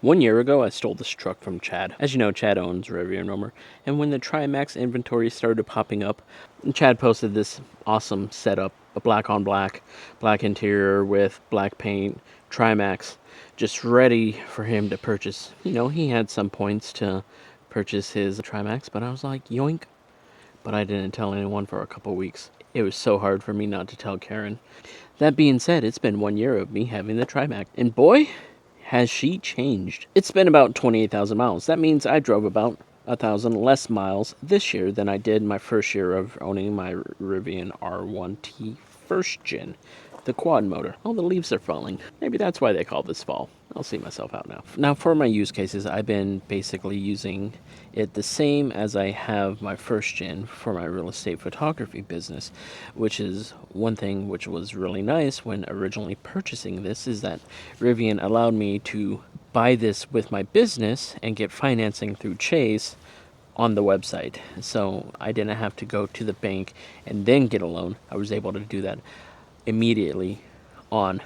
1 year ago, I stole this truck from Chad. As you know, Chad owns Rivian R, and when the Tri-Max inventory started popping up, Chad posted this awesome setup, a black on black, black interior with black paint, Tri-Max, just ready for him to purchase. You know, he had some points to purchase his Tri-Max, but I was like, yoink. But I didn't tell anyone for a couple weeks. It was so hard for me not to tell Karen. That being said, it's been 1 year of me having the Tri-Max, and boy, has she changed. It's been about 28,000 miles. That means I drove about 1,000 less miles this year than I did my first year of owning my Rivian R1T first gen, the quad motor. All the leaves are falling. Maybe that's why they call this fall. I'll see myself out now. Now for my use cases, I've been basically using it the same as I have my first gen for my real estate photography business, which is one thing which was really nice when originally purchasing this, is that Rivian allowed me to buy this with my business and get financing through Chase on the website. So I didn't have to go to the bank and then get a loan. I was able to do that immediately on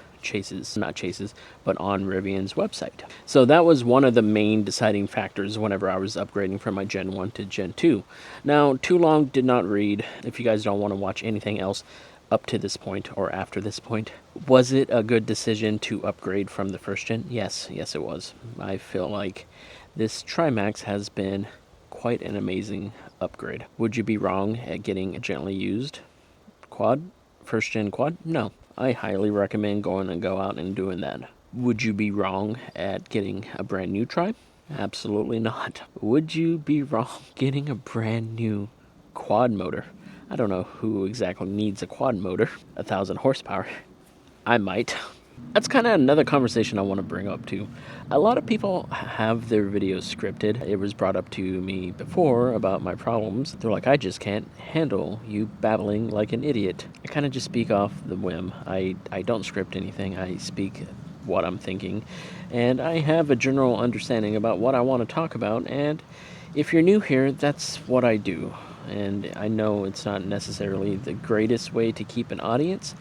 not Chase's, but on Rivian's website. So that was one of the main deciding factors whenever I was upgrading from my Gen 1 to Gen 2. Now, too long did not read. If you guys don't want to watch anything else up to this point or after this point, was it a good decision to upgrade from the first gen? Yes, it was. I feel like this Tri-Max has been quite an amazing upgrade. Would you be wrong at getting a gently used quad? First gen quad? No. I highly recommend going out and doing that. Would you be wrong at getting a brand new Tri? Absolutely not. Would you be wrong getting a brand new quad motor? I don't know who exactly needs a quad motor, 1,000 horsepower. I might. That's kind of another conversation I want to bring up too. A lot of people have their videos scripted. It was brought up to me before about my problems. They're like, I just can't handle you babbling like an idiot. I kind of just speak off the whim. I don't script anything. I speak what I'm thinking. And I have a general understanding about what I want to talk about. And if you're new here, that's what I do. And I know it's not necessarily the greatest way to keep an audience,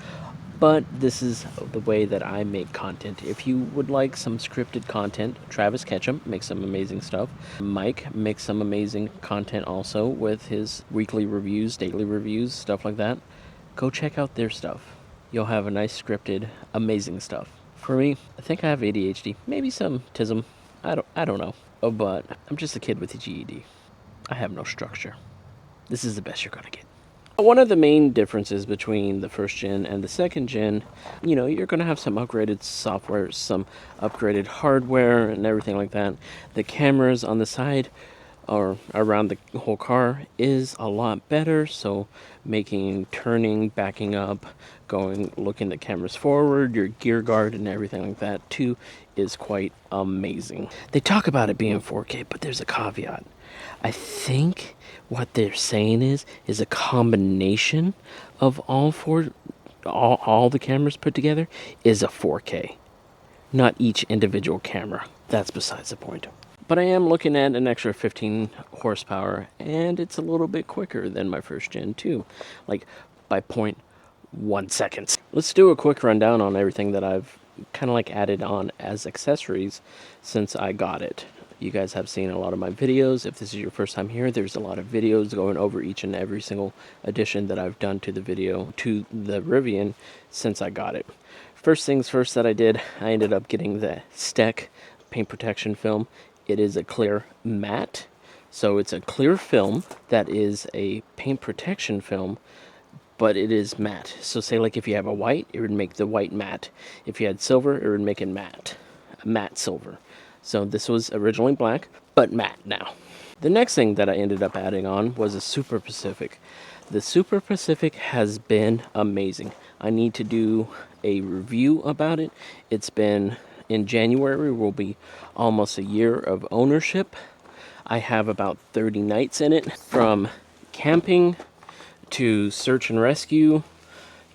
but this is the way that I make content. If you would like some scripted content, Travis Ketchum makes some amazing stuff. Mike makes some amazing content also with his weekly reviews, daily reviews, stuff like that. Go check out their stuff. You'll have a nice scripted, amazing stuff. For me, I think I have ADHD, maybe some TISM. I don't know. Oh, but I'm just a kid with a GED. I have no structure. This is the best you're gonna get. One of the main differences between the first gen and the second gen, you're going to have some upgraded software, some upgraded hardware and everything like that. The cameras on the side or around the whole car is a lot better, so making turning, backing up, looking the cameras forward, your gear guard and everything like that too is quite amazing. They talk about it being 4K, but there's a caveat. I think what they're saying is a combination of all the cameras put together is a 4K, not each individual camera. That's besides the point. But I am looking at an extra 15 horsepower, and it's a little bit quicker than my first gen too, like by 0.1 seconds. Let's do a quick rundown on everything that I've kind of like added on as accessories since I got it. You guys have seen a lot of my videos. If this is your first time here, there's a lot of videos going over each and every single addition that I've done to the Rivian since I got it. First things first that I did, I ended up getting the Steck paint protection film. It is a clear matte. So it's a clear film that is a paint protection film, but it is matte. So say like if you have a white, it would make the white matte. If you had silver, it would make it matte silver. So this was originally black, but matte now. The next thing that I ended up adding on was a Super Pacific. The Super Pacific has been amazing. I need to do a review about it. It's been, in January, will be almost a year of ownership. I have about 30 nights in it, from camping to search and rescue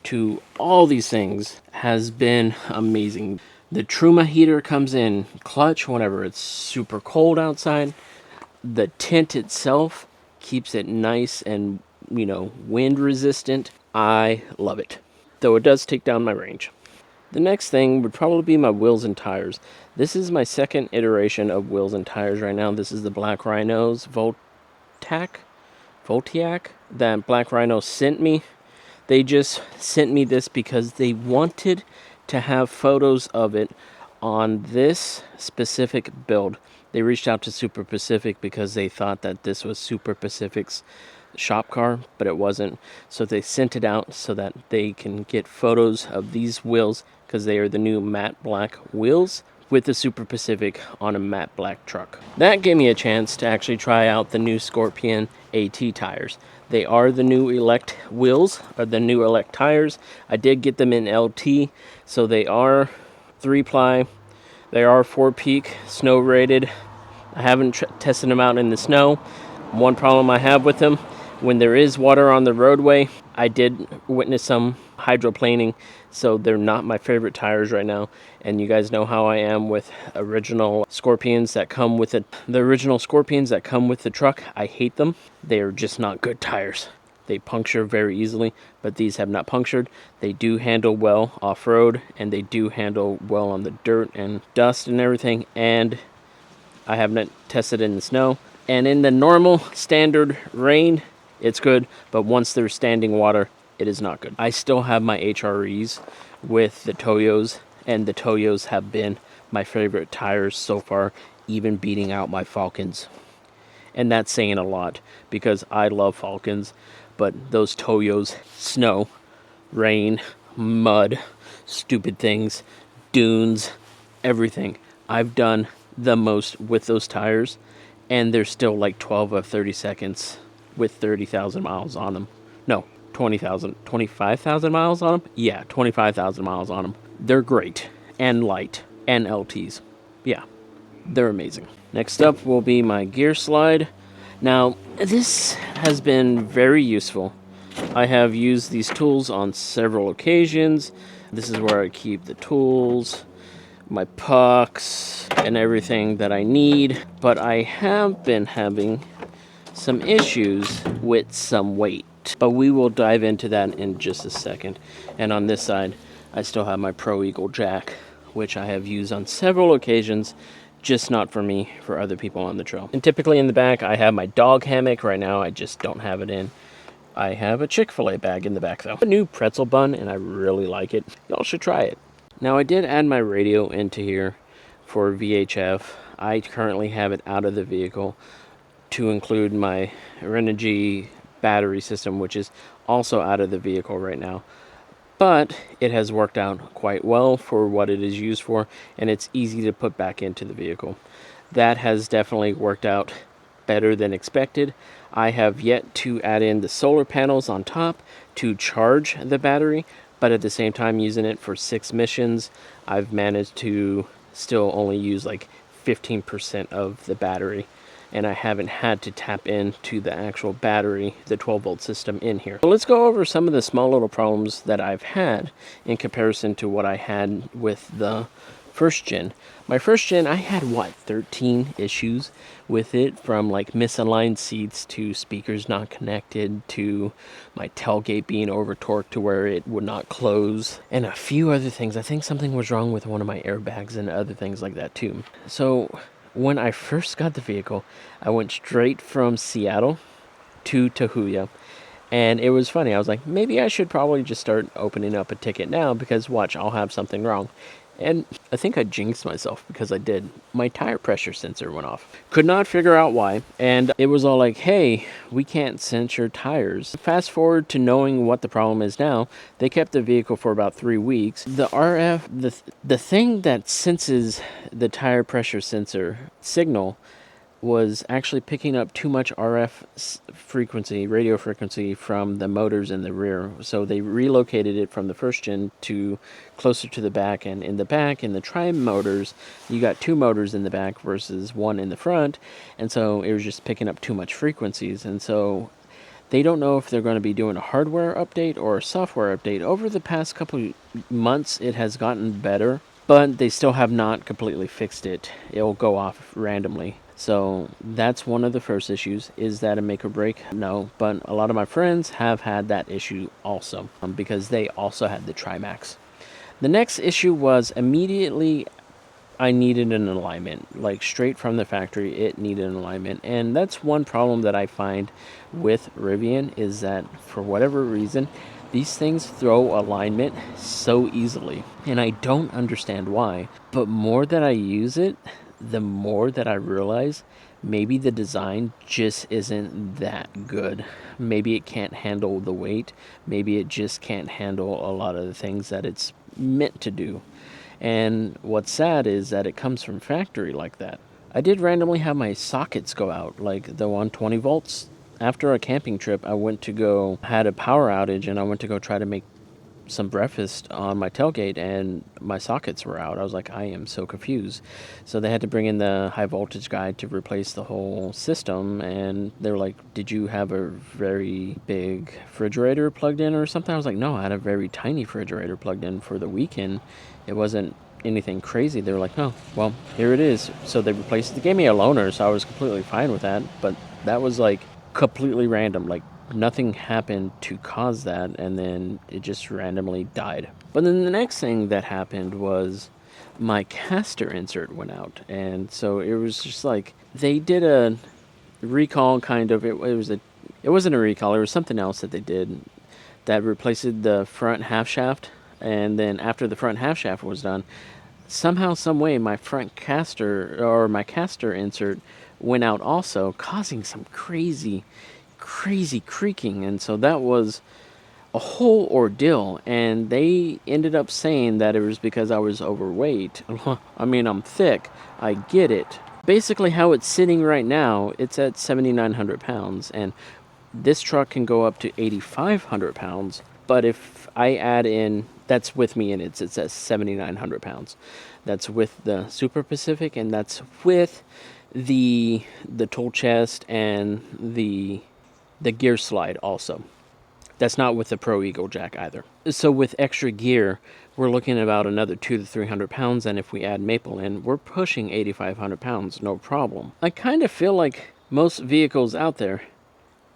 to all these things. Has been amazing. The Truma heater comes in clutch whenever it's super cold outside. The tint itself keeps it nice and, wind resistant. I love it, though it does take down my range. The next thing would probably be my wheels and tires. This is my second iteration of wheels and tires right now. This is the Black Rhinos Voltiac that Black Rhino sent me. They just sent me this because they wanted to have photos of it on this specific build. They reached out to Super Pacific because they thought that this was Super Pacific's shop car, but it wasn't. So they sent it out so that they can get photos of these wheels, because they are the new matte black wheels with the Super Pacific on a matte black truck. That gave me a chance to actually try out the new Scorpion AT tires. They are the new elect wheels, or the new elect tires. I did get them in LT, so they are 3-ply. They are 4-peak, snow rated. I haven't tested them out in the snow. One problem I have with them, when there is water on the roadway, I did witness some hydroplaning, so they're not my favorite tires right now. And you guys know how I am with original Scorpions that come with it. The original Scorpions that come with the truck, I hate them. They are just not good tires. They puncture very easily, but these have not punctured. They do handle well off-road, and they do handle well on the dirt and dust and everything. And I have not tested in the snow. And in the normal standard rain, it's good, but once there's standing water, it is not good. I still have my HREs with the Toyos, and the Toyos have been my favorite tires so far, even beating out my Falcons. And that's saying a lot, because I love Falcons, but those Toyos, snow, rain, mud, stupid things, dunes, everything. I've done the most with those tires, and they're still like 12 or 30 seconds with 30,000 miles on them. No, 25,000 miles on them? Yeah, 25,000 miles on them. They're great, and light, and LTs. Yeah, they're amazing. Next up will be my gear slide. Now, this has been very useful. I have used these tools on several occasions. This is where I keep the tools, my pucks, and everything that I need. But I have been having some issues with some weight. But we will dive into that in just a second. And on this side, I still have my Pro Eagle jack, which I have used on several occasions, just not for me, for other people on the trail. And typically in the back, I have my dog hammock. Right now, I just don't have it in. I have a Chick-fil-A bag in the back, though. A new pretzel bun, and I really like it. Y'all should try it. Now, I did add my radio into here for VHF. I currently have it out of the vehicle to include my Renogy battery system, which is also out of the vehicle right now. But it has worked out quite well for what it is used for, and it's easy to put back into the vehicle. That has definitely worked out better than expected. I have yet to add in the solar panels on top to charge the battery, but at the same time using it for 6 missions, I've managed to still only use like 15% of the battery, and I haven't had to tap into the actual battery, the 12-volt system in here. So let's go over some of the small little problems that I've had in comparison to what I had with the first gen. My first gen, I had 13 issues with it, from like misaligned seats to speakers not connected to my tailgate being over torqued to where it would not close, and a few other things. I think something was wrong with one of my airbags and other things like that too. So when I first got the vehicle, I went straight from Seattle to Tahuya. And it was funny. I was like, maybe I should probably just start opening up a ticket now, because watch, I'll have something wrong. And I think I jinxed myself, because I did. My tire pressure sensor went off. Could not figure out why. And it was all like, hey, we can't sense your tires. Fast forward to knowing what the problem is now. They kept the vehicle for about 3 weeks. The RF, the thing that senses the tire pressure sensor signal, was actually picking up too much RF frequency, radio frequency, from the motors in the rear. So they relocated it from the first gen to closer to the back. And in the back, in the tri-motors, you got 2 motors in the back versus 1 in the front. And so it was just picking up too much frequencies. And so they don't know if they're going to be doing a hardware update or a software update. Over the past couple months, it has gotten better, but they still have not completely fixed it. It'll go off randomly. So that's one of the first issues. Is that a make or break? No, but a lot of my friends have had that issue also, because they also had the Tri-Max. The next issue was immediately I needed an alignment, like straight from the factory. It needed an alignment, and that's one problem that I find with Rivian, is that for whatever reason these things throw alignment so easily, and I don't understand why. But more that I use it, the more that I realize maybe the design just isn't that good. Maybe it can't handle the weight, maybe it just can't handle a lot of the things that it's meant to do. And what's sad is that it comes from factory like that. I did randomly have my sockets go out, like the 120 volts. After a camping trip, had a power outage, and I went to go try to make some breakfast on my tailgate, and my sockets were out. I was like, I am so confused. So they had to bring in the high voltage guy to replace the whole system, and they were like, did you have a very big refrigerator plugged in or something? I was like, no, I had a very tiny refrigerator plugged in for the weekend. It wasn't anything crazy. They were like, oh, well, here it is. So they replaced it. They gave me a loaner, so I was completely fine with that. But that was like completely random. Like, nothing happened to cause that, and then it just randomly died. But then the next thing that happened was my caster insert went out, and so it was just like they did a recall, kind of. It wasn't a recall. It was something else that they did that replaced the front half shaft, and then after the front half shaft was done, somehow, some way, my caster insert went out also, causing some crazy creaking. And so that was a whole ordeal, and they ended up saying that it was because I was overweight. I mean, I'm thick, I get it. Basically, how it's sitting right now, it's at 7,900 pounds, and this truck can go up to 8,500 pounds. But if I add in, that's with me in it, it's at 7,900 pounds. That's with the Super Pacific, and that's with the tool chest and the gear slide also. That's not with the Pro Eagle jack either. So with extra gear, we're looking at about another 200 to 300 pounds, and if we add maple in, we're pushing 8,500 pounds, no problem. I kind of feel like most vehicles out there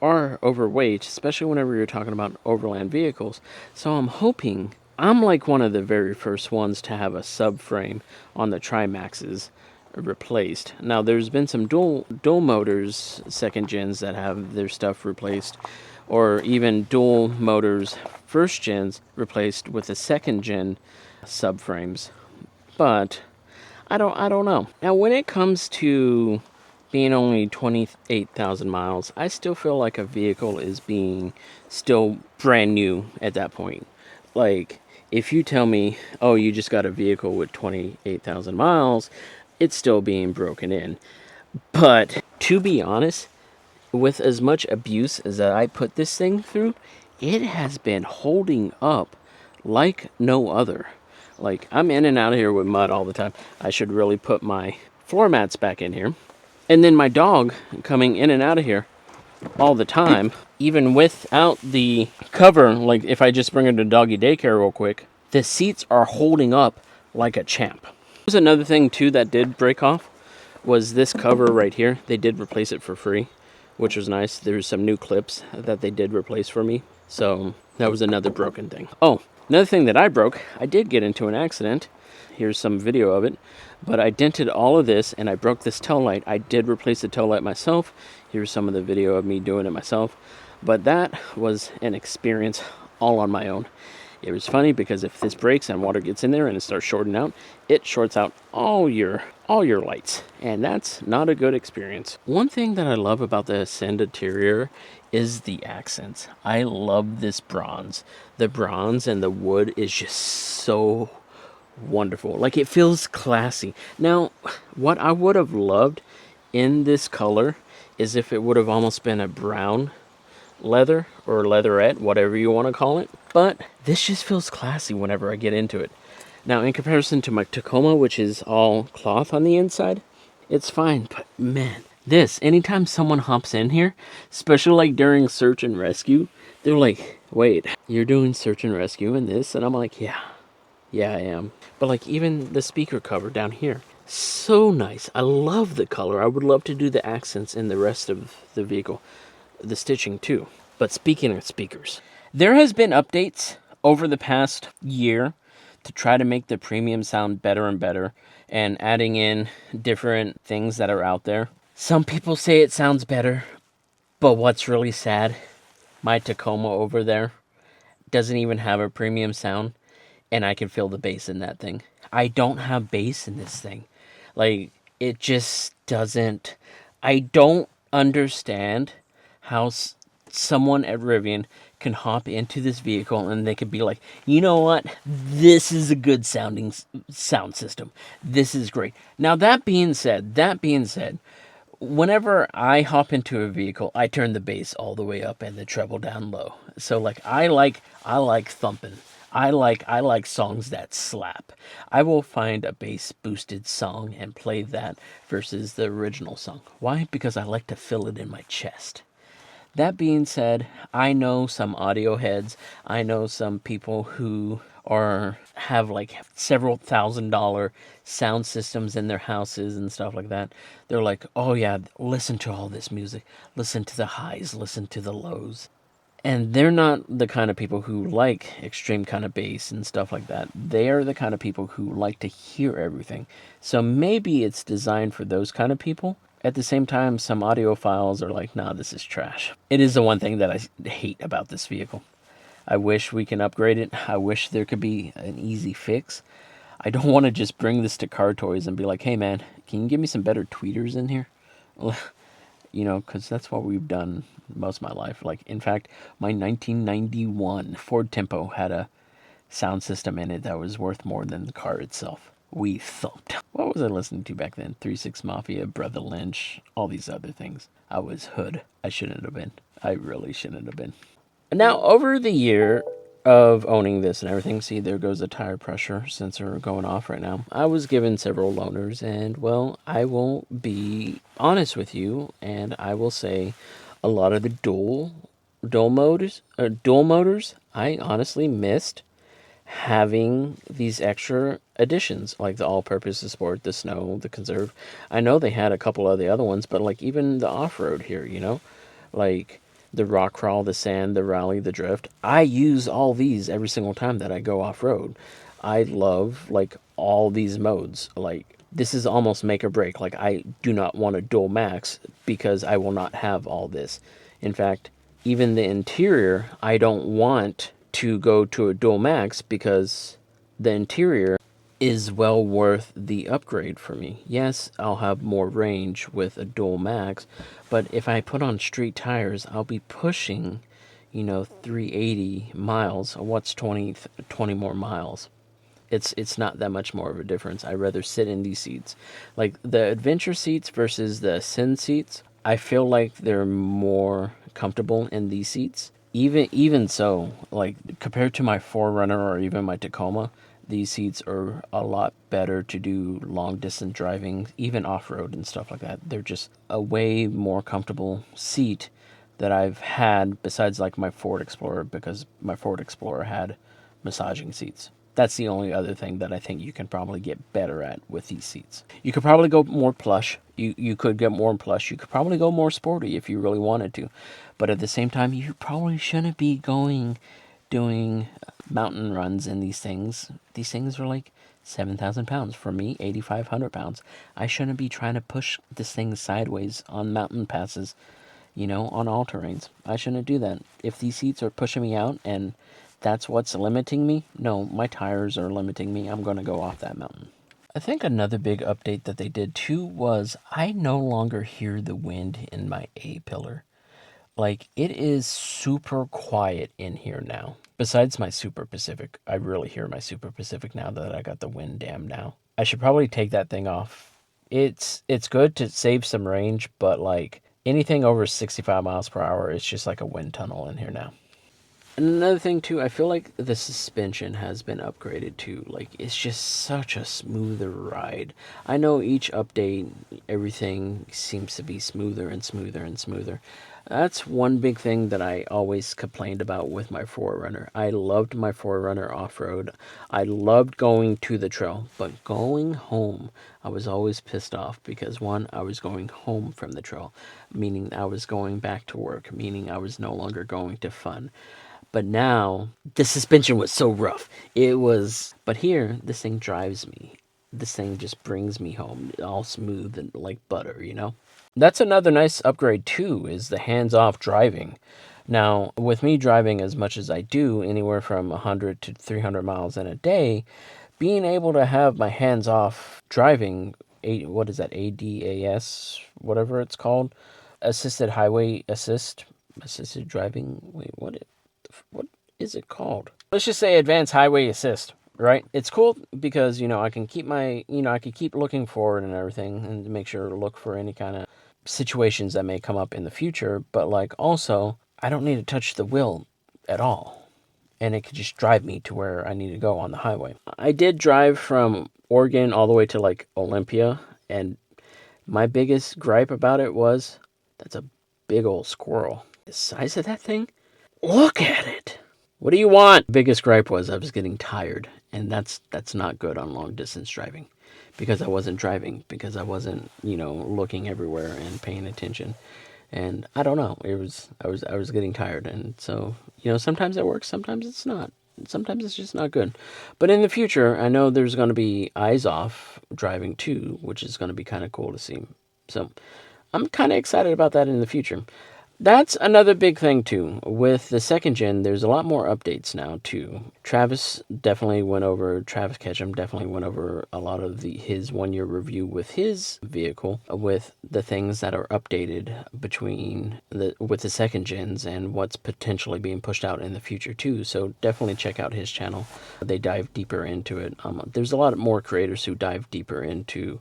are overweight, especially whenever you're talking about overland vehicles. So I'm hoping I'm like one of the very first ones to have a subframe on the Tri-Maxes replaced. Now, there's been some dual motors second gens that have their stuff replaced, or even dual motors first gens replaced with the second gen subframes. But I don't know. Now, when it comes to being only 28,000 miles, I still feel like a vehicle is being still brand new at that point. Like, if you tell me, oh, you just got a vehicle with 28,000 miles, it's still being broken in. But to be honest, with as much abuse as I put this thing through, it has been holding up like no other. Like, I'm in and out of here with mud all the time. I should really put my floor mats back in here. And then my dog coming in and out of here all the time, even without the cover. Like, if I just bring her to doggy daycare real quick, the seats are holding up like a champ. There's another thing too that did break off, was this cover right here. They did replace it for free, which was nice. There's some new clips that they did replace for me. So that was another broken thing. Oh, another thing that I broke, I did get into an accident. Here's some video of it. But I dented all of this, and I broke this tail light. I did replace the tail light myself. Here's some of the video of me doing it myself. But that was an experience all on my own. It was funny because if this breaks and water gets in there and it starts shorting out, it shorts out all your lights, and that's not a good experience. One thing that I love about the Ascend interior is the accents. I love this bronze. The bronze and the wood is just so wonderful. Like, it feels classy. Now, what I would have loved in this color is if it would have almost been a brown leather or leatherette, whatever you want to call it. But this just feels classy whenever I get into it. Now, in comparison to my Tacoma, which is all cloth on the inside, it's fine. But man, this, anytime someone hops in here, especially like during search and rescue, they're like, wait, you're doing search and rescue in this? And I'm like, yeah, I am. But like, even the speaker cover down here, so nice. I love the color. I would love to do the accents in the rest of the vehicle, the stitching too. But speaking of speakers, there has been updates over the past year to try to make the premium sound better and better. and adding in different things that are out there. Some people say it sounds better, but what's really sad, my Tacoma over there doesn't even have a premium sound, and I can feel the bass in that thing. I don't have bass in this thing. Like, it just doesn't. I don't understand how someone at Rivian can hop into this vehicle and they could be like, you know what? This is a good sounding sound system. This is great. Now, that being said, whenever I hop into a vehicle, I turn the bass all the way up and the treble down low. So like I like thumping. I like songs that slap. I will find a bass boosted song and play that versus the original song. Why? Because I like to feel it in my chest. That being said, I know some audio heads. I know some people who are have like several $1,000 sound systems in their houses and stuff like that. They're like, "Oh yeah, listen to all this music. Listen to the highs, listen to the lows." And they're not the kind of people who like extreme kind of bass and stuff like that. They are the kind of people who like to hear everything. So maybe it's designed for those kind of people. At the same time, some audiophiles are like, nah, this is trash. It is the one thing that I hate about this vehicle. I wish we can upgrade it. I wish there could be an easy fix. I don't want to just bring this to Car Toys and be like, hey man, can you give me some better tweeters in here? Because that's what we've done most of my life. Like, in fact, my 1991 Ford Tempo had a sound system in it that was worth more than the car itself. We thumped. What was I listening to back then? 3-6 Mafia, Brother Lynch, all these other things. I was hood. I shouldn't have been. I really shouldn't have been. Now, over the year of owning this and everything, see, there goes the tire pressure sensor going off right now. I was given several loaners, and well, I will be honest with you, and I will say a lot of the dual motors, I honestly missed having these extra additions like the all-purpose sport, the snow, the conserve. I know they had a couple of the other ones, but like even the off-road here, like the rock crawl, the sand, the rally, the drift. I use all these every single time that I go off-road. I love like all these modes. Like, this is almost make or break. Like, I do not want a dual max because I will not have all this. In fact, even the interior, I don't want to go to a dual max because the interior is well worth the upgrade for me. Yes, I'll have more range with a dual max, but if I put on street tires, I'll be pushing, 380 miles. What's 20 more miles? It's not that much more of a difference. I'd rather sit in these seats. Like the adventure seats versus the Sin seats, I feel like they're more comfortable in these seats. Even so, like compared to my Forerunner or even my Tacoma, these seats are a lot better to do long distance driving, even off road and stuff like that. They're just a way more comfortable seat that I've had besides like my Ford Explorer, because my Ford Explorer had massaging seats. That's the only other thing that I think you can probably get better at with these seats. You could probably go more plush. You could get more plush. You could probably go more sporty if you really wanted to. But at the same time, you probably shouldn't be doing mountain runs in these things. These things are like 7,000 pounds. For me, 8,500 pounds. I shouldn't be trying to push this thing sideways on mountain passes, on all terrains. I shouldn't do that. If these seats are pushing me out and that's what's limiting me, no, my tires are limiting me. I'm going to go off that mountain. I think another big update that they did too was I no longer hear the wind in my A pillar. Like, it is super quiet in here now. Besides my Super Pacific, I really hear my Super Pacific now that I got the wind dam now. I should probably take that thing off. It's good to save some range, but like anything over 65 miles per hour, it's just like a wind tunnel in here now. And another thing too, I feel like the suspension has been upgraded too. Like, it's just such a smoother ride. I know each update, everything seems to be smoother and smoother and smoother. That's one big thing that I always complained about with my Forerunner. I loved my Forerunner off-road. I loved going to the trail, but going home, I was always pissed off because one, I was going home from the trail, meaning I was going back to work, meaning I was no longer going to fun. But now, the suspension was so rough. But here, this thing drives me. this thing just brings me home all smooth and like butter, you know? That's another nice upgrade too, is the hands-off driving. Now, with me driving as much as I do, anywhere from 100 to 300 miles in a day, being able to have my hands-off driving, what is that, ADAS, whatever it's called, assisted highway assisted driving. Wait, what is it called? Let's just say advanced highway assist, right? It's cool because, I can keep I could keep looking forward and everything and make sure to look for any kind of situations that may come up in the future. But like also, I don't need to touch the wheel at all. And it could just drive me to where I need to go on the highway. I did drive from Oregon all the way to like Olympia. And my biggest gripe about it was, that's a big old squirrel. The size of that thing? Look at it. What do you want? Biggest gripe was I was getting tired, and that's not good on long distance driving, because I wasn't driving, because I wasn't, looking everywhere and paying attention. And I don't know, I was getting tired, and so, sometimes it works, sometimes it's not. Sometimes it's just not good. But in the future, I know there's going to be eyes off driving too, which is going to be kind of cool to see. So I'm kind of excited about that in the future. That's another big thing too. With the second gen, there's a lot more updates now too. Travis Ketchum definitely went over a lot of his 1 year review with his vehicle, with the things that are updated with the second gens and what's potentially being pushed out in the future too. So definitely check out his channel. They dive deeper into it. There's a lot more creators who dive deeper into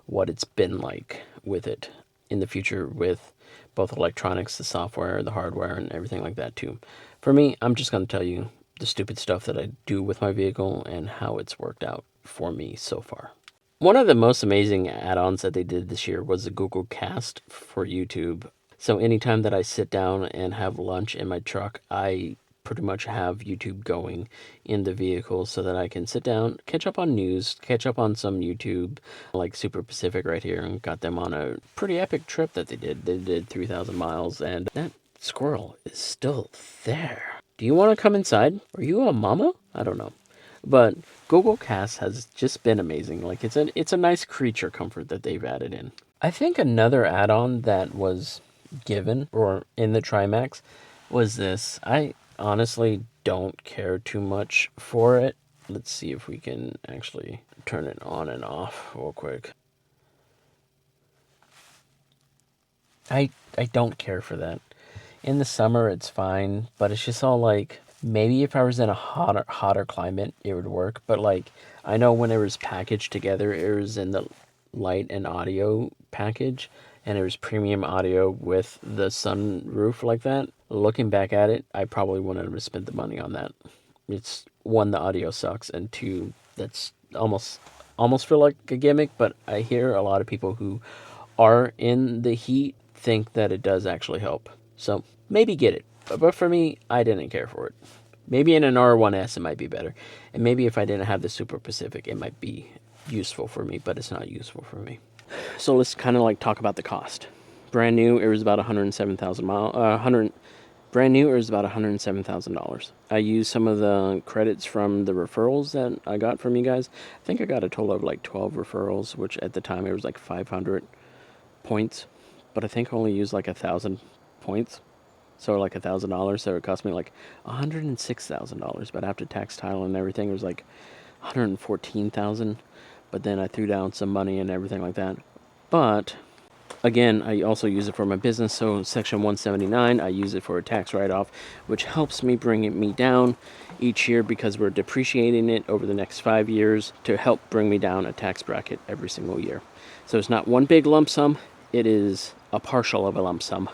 what it's been like with it in the future, with both electronics, the software, the hardware, and everything like that too. For me, I'm just going to tell you the stupid stuff that I do with my vehicle and how it's worked out for me so far. One of the most amazing add-ons that they did this year was the Google Cast for YouTube. So anytime that I sit down and have lunch in my truck, I pretty much have YouTube going in the vehicle so that I can sit down, catch up on news, catch up on some YouTube, like Super Pacific right here, and got them on a pretty epic trip that they did. They did 3,000 miles, and that squirrel is still there. Do you want to come inside? Are you a mama? I don't know. But Google Cast has just been amazing. Like, it's a nice creature comfort that they've added in. I think another add-on that was given or in the Tri-Max was this. I honestly don't care too much for it. Let's see if we can actually turn it on and off real quick. I don't care for that. In the summer it's fine, but it's just all like, maybe if I was in a hotter climate it would work, but like I know when it was packaged together, it was in the light and audio package, and it was premium audio with the sunroof like that. Looking back at it, I probably wouldn't have spent the money on that. It's one, the audio sucks, and two, that's almost feel like a gimmick, but I hear a lot of people who are in the heat think that it does actually help. So maybe get it. But for me, I didn't care for it. Maybe in an R1S it might be better. And maybe if I didn't have the Super Pacific, it might be useful for me, but it's not useful for me. So let's kind of like talk about the cost. Brand new, it was about 107,000 miles. Brand new, it was about $107,000. I used some of the credits from the referrals that I got from you guys. I think I got a total of like 12 referrals, which at the time it was like 500 points, but I think I only used like 1,000 points. So like $1,000, so it cost me like $106,000. But after tax, title, and everything, it was like 114,000. But then I threw down some money and everything like that. But again, I also use it for my business. So Section 179, I use it for a tax write-off, which helps me bring me down each year, because we're depreciating it over the next 5 years to help bring me down a tax bracket every single year. So it's not one big lump sum. It is a partial of a lump sum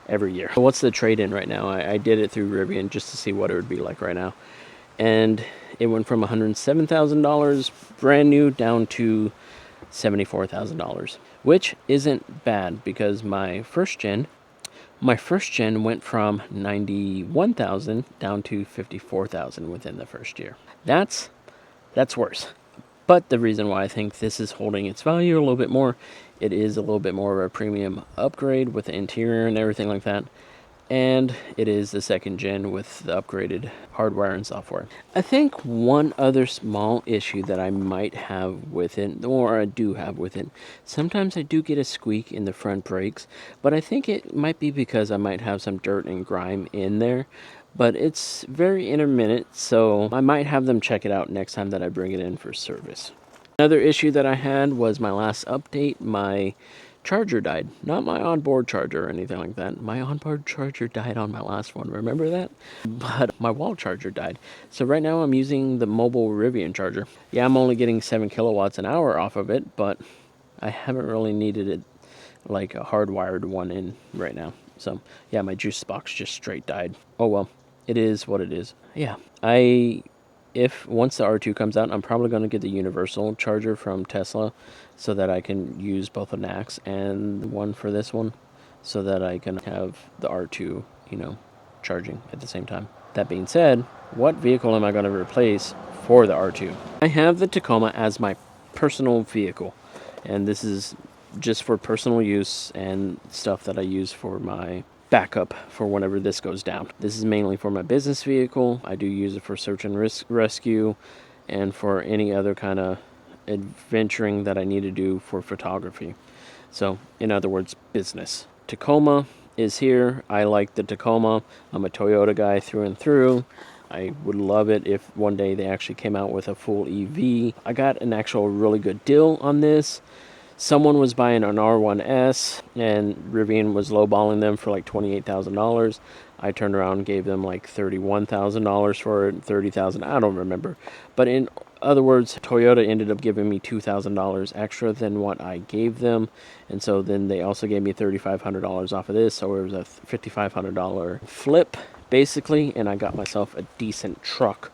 every year. So what's the trade-in right now? I did it through Rivian just to see what it would be like right now. And it went from $107,000 brand new down to $74,000, which isn't bad, because my first gen went from 91,000 down to 54,000 within the first year. That's worse. But the reason why I think this is holding its value a little bit more, it is a little bit more of a premium upgrade with the interior and everything like that. and it is the 2nd gen with the upgraded hardware and software. I think one other small issue that I might have with it, or I do have with it, sometimes I do get a squeak in the front brakes, but I think it might be because I might have some dirt and grime in there, but it's very intermittent, so I might have them check it out next time that I bring it in for service. Another issue that I had was my last update, my charger died. Not my onboard charger or anything like that. My onboard charger died on my last one, remember that? But my wall charger died. So right now I'm using the mobile Rivian charger. Yeah, I'm only getting 7 kilowatts an hour off of it, but I haven't really needed it like a hardwired one in right now. So yeah, my juice box just straight died. Oh well, it is what it is. Yeah, if once the R2 comes out, I'm probably going to get the universal charger from Tesla so that I can use both the NACS and one for this one so that I can have the R2, charging at the same time. That being said, what vehicle am I going to replace for the R2? I have the Tacoma as my personal vehicle, and this is just for personal use and stuff that I use for my backup for whenever this goes down. This is mainly for my business vehicle. I do use it for search and rescue and for any other kind of adventuring that I need to do for photography. So, in other words, business. Tacoma is here. I like the Tacoma. I'm a Toyota guy through and through. I would love it if one day they actually came out with a full EV. I got an actual really good deal on this. Someone was buying an R1S, and Rivian was lowballing them for like $28,000. I turned around and gave them like $31,000 for it, $30,000, I don't remember. But in other words, Toyota ended up giving me $2,000 extra than what I gave them. And so then they also gave me $3,500 off of this, so it was a $5,500 flip, basically, and I got myself a decent truck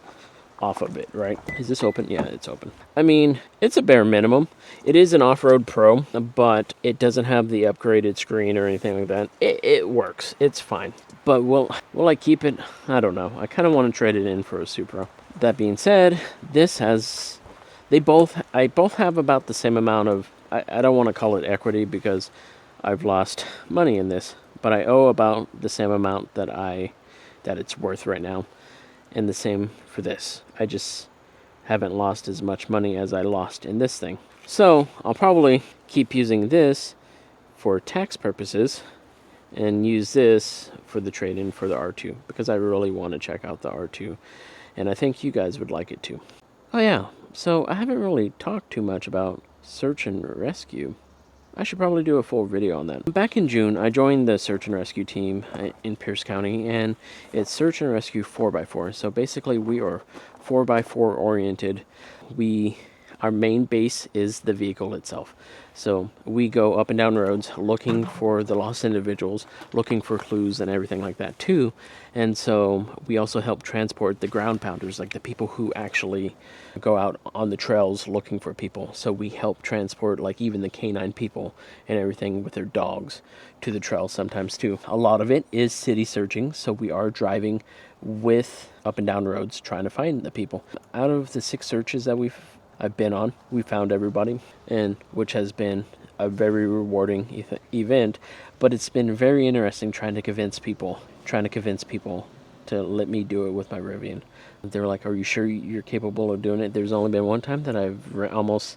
off of it, right? Is this open? Yeah, it's open. I mean, it's a bare minimum. It is an off-road pro, but it doesn't have the upgraded screen or anything like that. It works. It's fine. But will I keep it? I don't know. I kind of want to trade it in for a Supra. That being said, I both have about the same amount of, I don't want to call it equity because I've lost money in this, but I owe about the same amount that it's worth right now. And the same for this. I just haven't lost as much money as I lost in this thing. So I'll probably keep using this for tax purposes and use this for the trade-in for the R2 because I really want to check out the R2 and I think you guys would like it too. Oh yeah, so I haven't really talked too much about search and rescue. I should probably do a full video on that. Back in June, I joined the search and rescue team in Pierce County, and it's search and rescue 4x4. So basically, we are 4x4 oriented. Our main base is the vehicle itself. So we go up and down roads looking for the lost individuals, looking for clues and everything like that too. And so we also help transport the ground pounders, like the people who actually go out on the trails looking for people. So we help transport like even the canine people and everything with their dogs to the trails sometimes too. A lot of it is city searching, so we are driving with up and down roads trying to find the people. Out of the 6 searches that I've been on, we found everybody, and which has been a very rewarding event, but it's been very interesting trying to convince people to let me do it with my Rivian. They're like, are you sure you're capable of doing it? There's only been one time that I've almost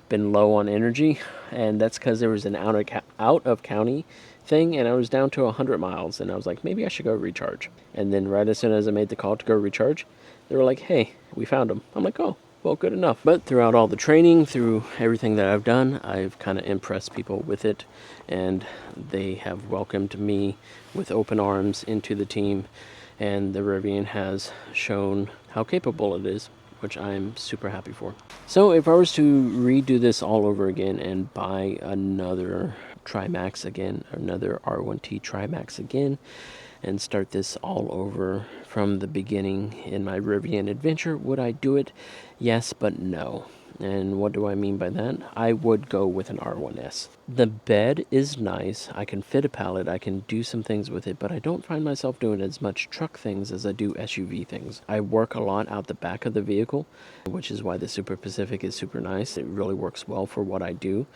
been low on energy, and that's because there was an out of county thing, and I was down to 100 miles, and I was like, maybe I should go recharge. And then right as soon as I made the call to go recharge, they were like, hey, we found him. I'm like, oh, well, good enough. But throughout all the training, through everything that I've done, I've kind of impressed people with it, and they have welcomed me with open arms into the team, and the Rivian has shown how capable it is, which I'm super happy for. So if I was to redo this all over again and buy another Tri-Max again, another R1T Tri-Max again, and start this all over from the beginning in my Rivian adventure, would I do it? Yes, but no. And what do I mean by that? I would go with an R1S. The bed is nice. I can fit a pallet. I can do some things with it, but I don't find myself doing as much truck things as I do SUV things. I work a lot out the back of the vehicle, which is why the Super Pacific is super nice. It really works well for what I do.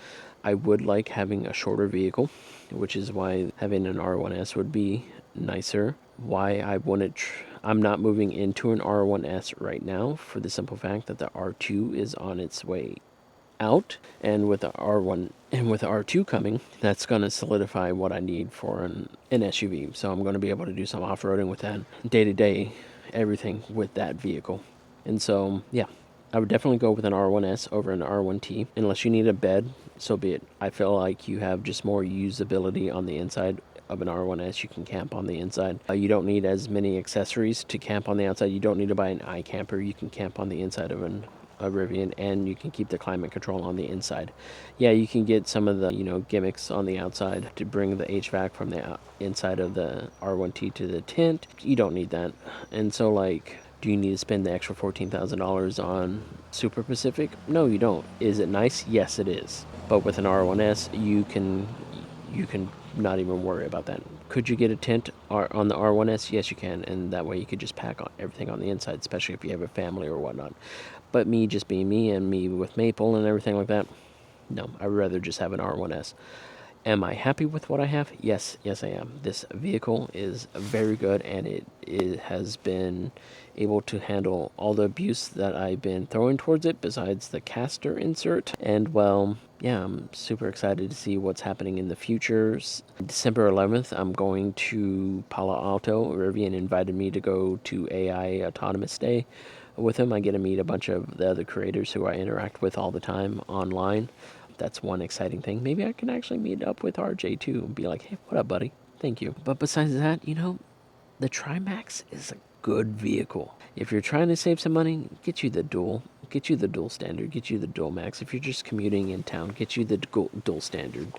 I would like having a shorter vehicle, which is why having an R1S would be nicer. Why I wouldn't, I'm not moving into an R1S right now for the simple fact that the R2 is on its way out, and with the R1 and with the R2 coming, that's going to solidify what I need for an SUV. So I'm going to be able to do some off-roading with that, day-to-day, everything with that vehicle. And so, yeah, I would definitely go with an R1S over an R1T. Unless you need a bed, so be it. I feel like you have just more usability on the inside of an R1S. You can camp on the inside. You don't need as many accessories to camp on the outside. You don't need to buy an iCamper. You can camp on the inside of a Rivian, and you can keep the climate control on the inside. Yeah, you can get some of the gimmicks on the outside to bring the HVAC from the inside of the R1T to the tent. You don't need that. And so, like, do you need to spend the extra $14,000 on Super Pacific? No, you don't. Is it nice? Yes, it is. But with an R1S, you can not even worry about that. Could you get a tent on the R1S? Yes, you can, and that way you could just pack everything on the inside, especially if you have a family or whatnot. But me just being me, and me with Maple and everything like that, no, I'd rather just have an R1S. Am I happy with what I have? Yes, I am. This vehicle is very good, and it has been able to handle all the abuse that I've been throwing towards it, besides the caster insert. And, well, yeah, I'm super excited to see what's happening in the future. December 11th, I'm going to Palo Alto. Rivian invited me to go to AI Autonomous Day with him. I get to meet a bunch of the other creators who I interact with all the time online. That's one exciting thing. Maybe I can actually meet up with RJ too and be like, hey, what up, buddy? Thank you. But besides that, the Tri-Max is a good vehicle. If you're trying to save some money, get you the dual standard, get you the dual max. If you're just commuting in town, get you the dual standard.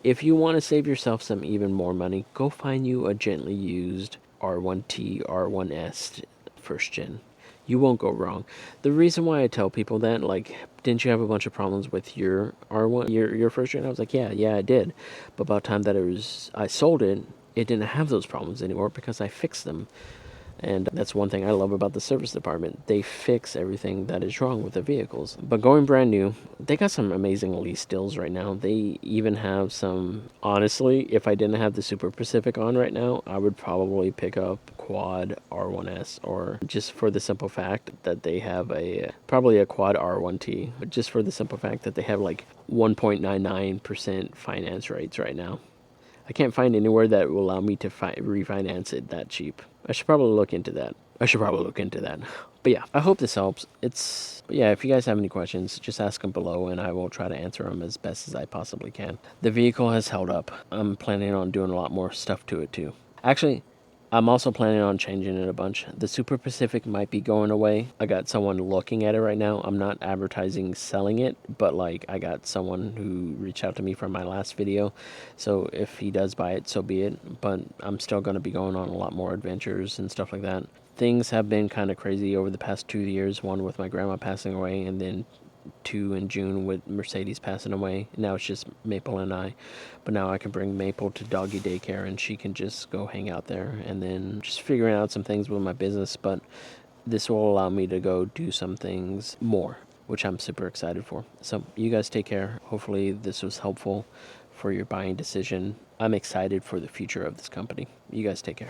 If you want to save yourself some even more money, go find you a gently used R1T, R1S first gen. You won't go wrong. The reason why I tell people that, like, didn't you have a bunch of problems with your R1, your first gen? I was like, yeah, I did. But by the time that I sold it, it didn't have those problems anymore because I fixed them. And that's one thing I love about the service department. They fix everything that is wrong with the vehicles. But going brand new, they got some amazing lease deals right now. They even have some, honestly, if I didn't have the Super Pacific on right now, I would probably pick up quad R1S, or just for the simple fact that they have probably a quad R1T, but just for the simple fact that they have like 1.99% finance rates right now. I can't find anywhere that will allow me to refinance it that cheap. I should probably look into that. But yeah, I hope this helps. But yeah, if you guys have any questions, just ask them below and I will try to answer them as best as I possibly can. The vehicle has held up. I'm planning on doing a lot more stuff to it too. Actually, I'm also planning on changing it a bunch. The Super Pacific might be going away. I got someone looking at it right now. I'm not advertising selling it, but like I got someone who reached out to me from my last video. So if he does buy it, so be it. But I'm still going to be going on a lot more adventures and stuff like that. Things have been kind of crazy over the past 2 years. One with my grandma passing away, and then 2 in June with Mercedes passing away. Now it's just Maple and I. But now I can bring Maple to doggy daycare and she can just go hang out there. And then just figuring out some things with my business. But this will allow me to go do some things more, which I'm super excited for. So you guys take care. Hopefully this was helpful for your buying decision. I'm excited for the future of this company. You guys take care.